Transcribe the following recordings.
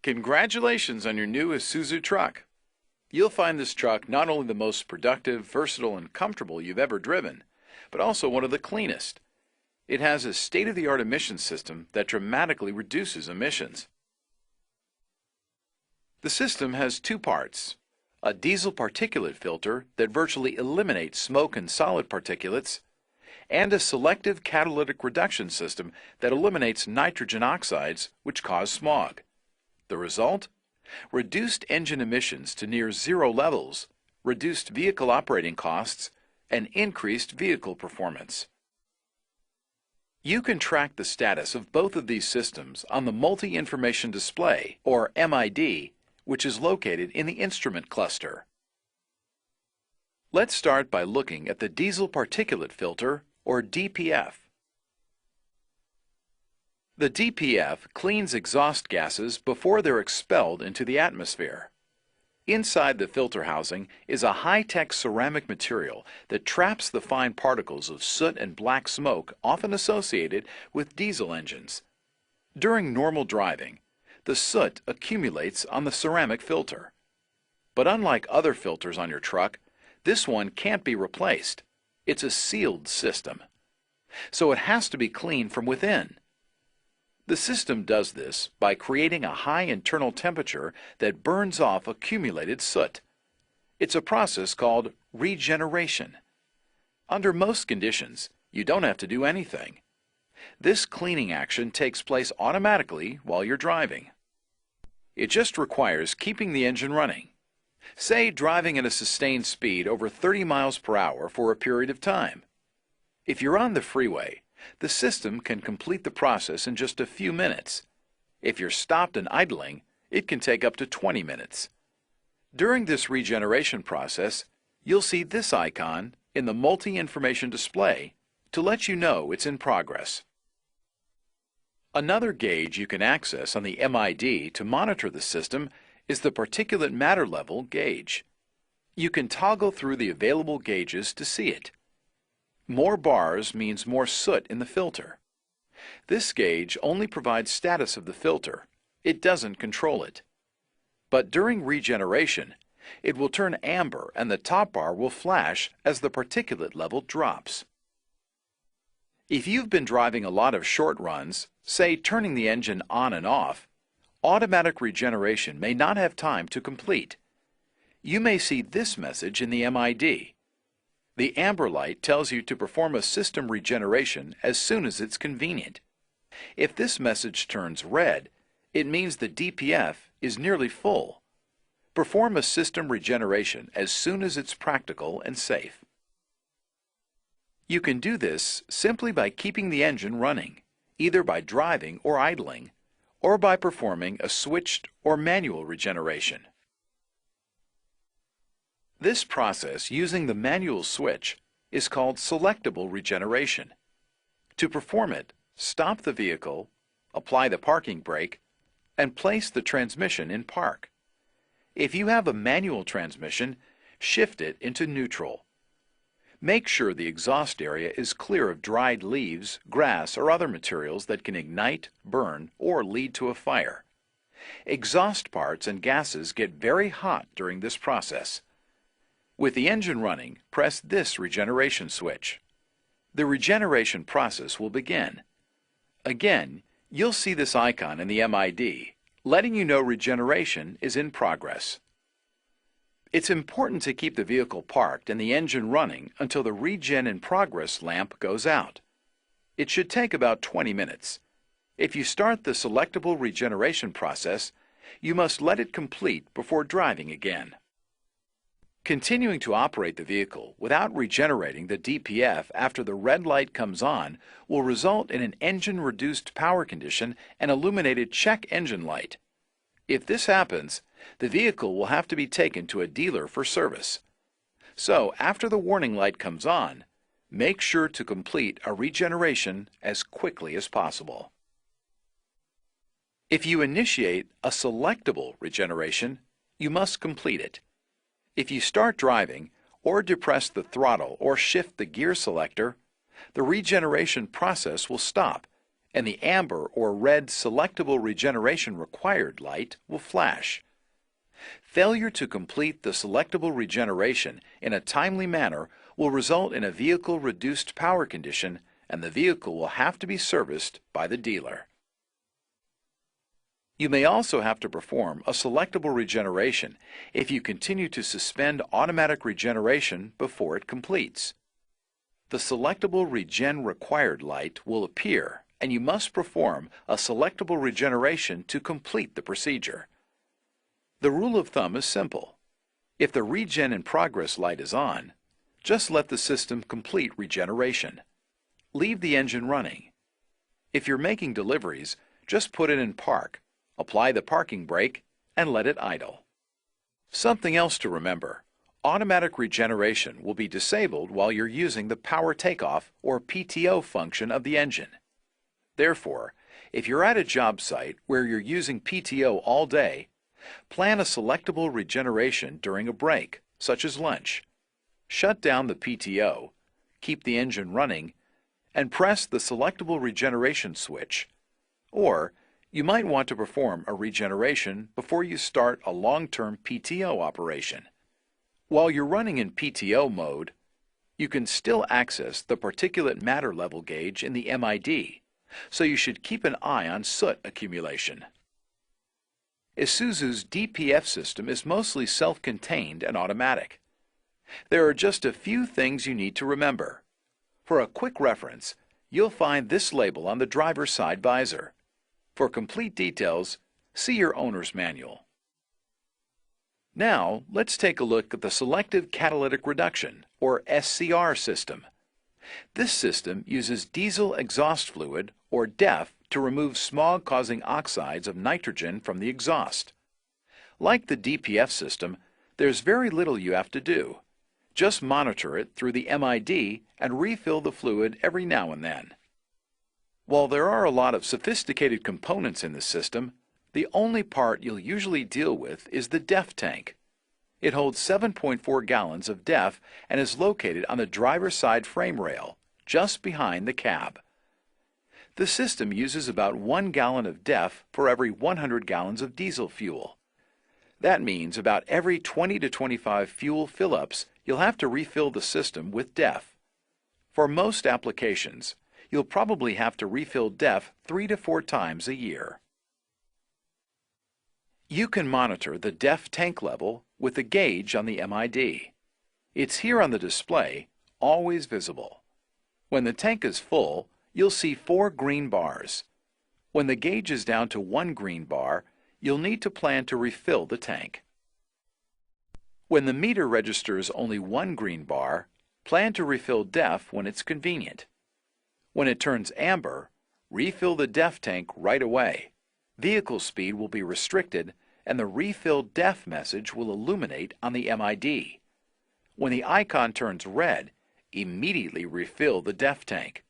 Congratulations on your new Isuzu truck. You'll find this truck not only the most productive, versatile, and comfortable you've ever driven, but also one of the cleanest. It has a state-of-the-art emissions system that dramatically reduces emissions. The system has two parts: a diesel particulate filter that virtually eliminates smoke and solid particulates, and a selective catalytic reduction system that eliminates nitrogen oxides which cause smog. The result? Reduced engine emissions to near zero levels, reduced vehicle operating costs, and increased vehicle performance. You can track the status of both of these systems on the Multi-Information Display, or MID, which is located in the instrument cluster. Let's start by looking at the diesel particulate filter, or DPF. The DPF cleans exhaust gases before they're expelled into the atmosphere. Inside the filter housing is a high-tech ceramic material that traps the fine particles of soot and black smoke often associated with diesel engines. During normal driving, the soot accumulates on the ceramic filter. But unlike other filters on your truck, this one can't be replaced. It's a sealed system. So it has to be cleaned from within. The system does this by creating a high internal temperature that burns off accumulated soot. It's a process called regeneration. Under most conditions, you don't have to do anything. This cleaning action takes place automatically while you're driving. It just requires keeping the engine running. Say driving at a sustained speed over 30 miles per hour for a period of time. If you're on the freeway, the system can complete the process in just a few minutes. If you're stopped and idling, it can take up to 20 minutes. During this regeneration process, you'll see this icon in the Multi-Information Display to let you know it's in progress. Another gauge you can access on the MID to monitor the system is the particulate matter level gauge. You can toggle through the available gauges to see it. More bars means more soot in the filter. This gauge only provides status of the filter. It doesn't control it. But during regeneration, it will turn amber and the top bar will flash as the particulate level drops. If you've been driving a lot of short runs, say turning the engine on and off, automatic regeneration may not have time to complete. You may see this message in the MID. The amber light tells you to perform a system regeneration as soon as it's convenient. If this message turns red, it means the DPF is nearly full. Perform a system regeneration as soon as it's practical and safe. You can do this simply by keeping the engine running, either by driving or idling, or by performing a switched or manual regeneration. This process using the manual switch is called selectable regeneration. To perform it, stop the vehicle, apply the parking brake, and place the transmission in park. If you have a manual transmission, shift it into neutral. Make sure the exhaust area is clear of dried leaves, grass, or other materials that can ignite, burn, or lead to a fire. Exhaust parts and gases get very hot during this process. With the engine running, press this regeneration switch. The regeneration process will begin. Again, you'll see this icon in the MID, letting you know regeneration is in progress. It's important to keep the vehicle parked and the engine running until the Regen in Progress lamp goes out. It should take about 20 minutes. If you start the selectable regeneration process, you must let it complete before driving again. Continuing to operate the vehicle without regenerating the DPF after the red light comes on will result in an engine-reduced power condition and illuminated check engine light. If this happens, the vehicle will have to be taken to a dealer for service. So, after the warning light comes on, make sure to complete a regeneration as quickly as possible. If you initiate a selectable regeneration, you must complete it. If you start driving or depress the throttle or shift the gear selector, the regeneration process will stop and the amber or red selectable regeneration required light will flash. Failure to complete the selectable regeneration in a timely manner will result in a vehicle reduced power condition, and the vehicle will have to be serviced by the dealer. You may also have to perform a selectable regeneration if you continue to suspend automatic regeneration before it completes. The selectable regen required light will appear, and you must perform a selectable regeneration to complete the procedure. The rule of thumb is simple. If the regen in progress light is on, just let the system complete regeneration. Leave the engine running. If you're making deliveries, just put it in park, apply the parking brake, and let it idle. Something else to remember: automatic regeneration will be disabled while you're using the power takeoff or PTO function of the engine. Therefore, if you're at a job site where you're using PTO all day, plan a selectable regeneration during a break, such as lunch. Shut down the PTO, keep the engine running, and press the selectable regeneration switch. Or, you might want to perform a regeneration before you start a long-term PTO operation. While you're running in PTO mode, you can still access the particulate matter level gauge in the MID, so you should keep an eye on soot accumulation. Isuzu's DPF system is mostly self-contained and automatic. There are just a few things you need to remember. For a quick reference, you'll find this label on the driver's side visor. For complete details, see your owner's manual. Now, let's take a look at the Selective Catalytic Reduction, or SCR system. This system uses diesel exhaust fluid, or DEF, to remove smog-causing oxides of nitrogen from the exhaust. Like the DPF system, there's very little you have to do. Just monitor it through the MID and refill the fluid every now and then. While there are a lot of sophisticated components in the system, the only part you'll usually deal with is the DEF tank. It holds 7.4 gallons of DEF and is located on the driver's side frame rail, just behind the cab. The system uses about 1 gallon of DEF for every 100 gallons of diesel fuel. That means about every 20 to 25 fuel fill-ups, you'll have to refill the system with DEF. For most applications, you'll probably have to refill DEF 3 to 4 times a year. You can monitor the DEF tank level with the gauge on the MID. It's here on the display, always visible. When the tank is full, you'll see 4 green bars. When the gauge is down to 1 green bar, you'll need to plan to refill the tank. When the meter registers only 1 green bar, plan to refill DEF when it's convenient. When it turns amber, refill the DEF tank right away. Vehicle speed will be restricted, and the refill DEF message will illuminate on the MID. When the icon turns red, immediately refill the DEF tank.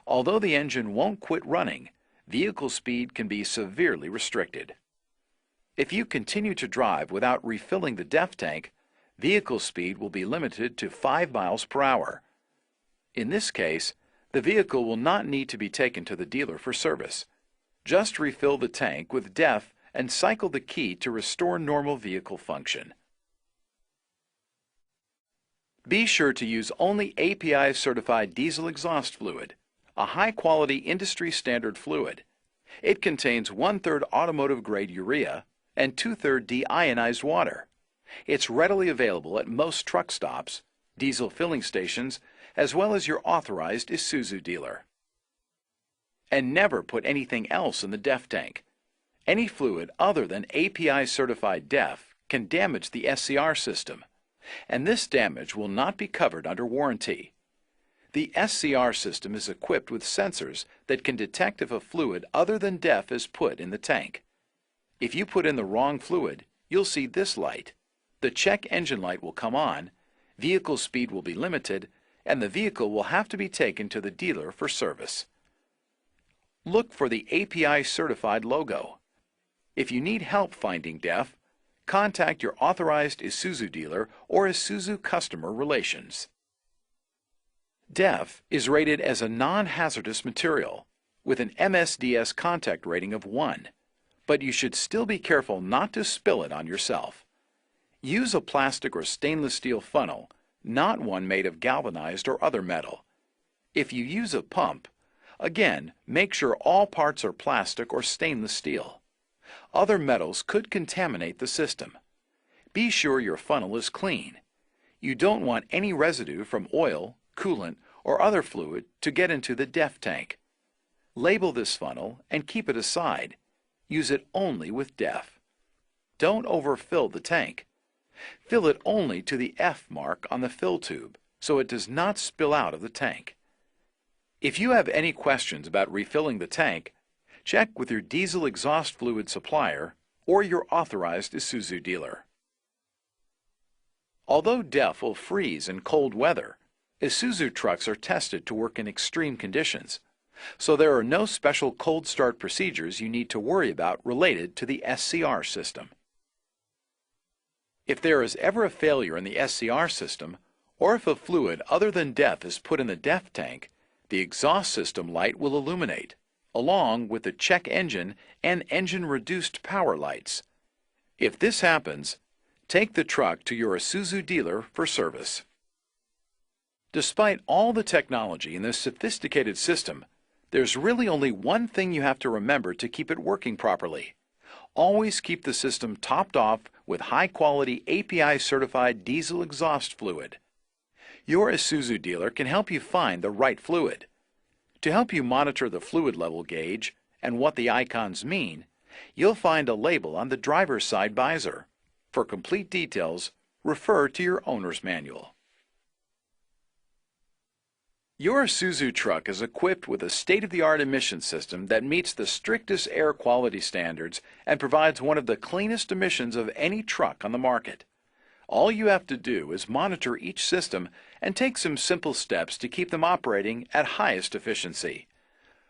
Although the engine won't quit running, vehicle speed can be severely restricted. If you continue to drive without refilling the DEF tank, vehicle speed will be limited to 5 miles per hour. In this case, the vehicle will not need to be taken to the dealer for service. Just refill the tank with DEF and cycle the key to restore normal vehicle function. Be sure to use only API-certified diesel exhaust fluid, a high-quality industry-standard fluid. It contains 1/3 automotive-grade urea and 2/3 deionized water. It's readily available at most truck stops, diesel filling stations, as well as your authorized Isuzu dealer. And never put anything else in the DEF tank. Any fluid other than API-certified DEF can damage the SCR system, and this damage will not be covered under warranty. The SCR system is equipped with sensors that can detect if a fluid other than DEF is put in the tank. If you put in the wrong fluid, you'll see this light. The check engine light will come on, vehicle speed will be limited, and the vehicle will have to be taken to the dealer for service. Look for the API certified logo. If you need help finding DEF, contact your authorized Isuzu dealer or Isuzu Customer Relations. DEF is rated as a non-hazardous material, with an MSDS contact rating of 1, but you should still be careful not to spill it on yourself. Use a plastic or stainless steel funnel, not one made of galvanized or other metal. If you use a pump, again, make sure all parts are plastic or stainless steel. Other metals could contaminate the system. Be sure your funnel is clean. You don't want any residue from oil, coolant, or other fluid to get into the DEF tank. Label this funnel and keep it aside. Use it only with DEF. Don't overfill the tank. Fill it only to the F mark on the fill tube so it does not spill out of the tank. If you have any questions about refilling the tank, check with your diesel exhaust fluid supplier or your authorized Isuzu dealer. Although DEF will freeze in cold weather, Isuzu trucks are tested to work in extreme conditions, so there are no special cold start procedures you need to worry about related to the SCR system. If there is ever a failure in the SCR system, or if a fluid other than DEF is put in the DEF tank, the exhaust system light will illuminate, along with the check engine and engine reduced power lights. If this happens, take the truck to your Isuzu dealer for service. Despite all the technology in this sophisticated system, there's really only one thing you have to remember to keep it working properly. Always keep the system topped off with high-quality API-certified diesel exhaust fluid. Your Isuzu dealer can help you find the right fluid. To help you monitor the fluid level gauge and what the icons mean, you'll find a label on the driver's side visor. For complete details, refer to your owner's manual. Your Isuzu truck is equipped with a state-of-the-art emission system that meets the strictest air quality standards and provides one of the cleanest emissions of any truck on the market. All you have to do is monitor each system and take some simple steps to keep them operating at highest efficiency.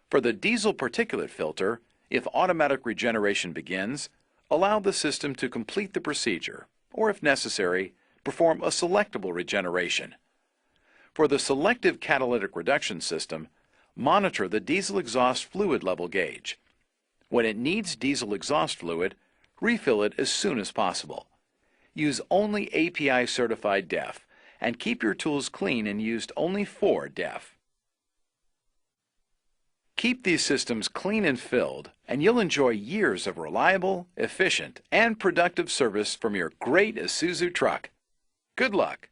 For the diesel particulate filter, if automatic regeneration begins, allow the system to complete the procedure, or if necessary, perform a selectable regeneration. For the selective catalytic reduction system, monitor the diesel exhaust fluid level gauge. When it needs diesel exhaust fluid, refill it as soon as possible. Use only API-certified DEF, and keep your tools clean and used only for DEF. Keep these systems clean and filled, and you'll enjoy years of reliable, efficient, and productive service from your great Isuzu truck. Good luck!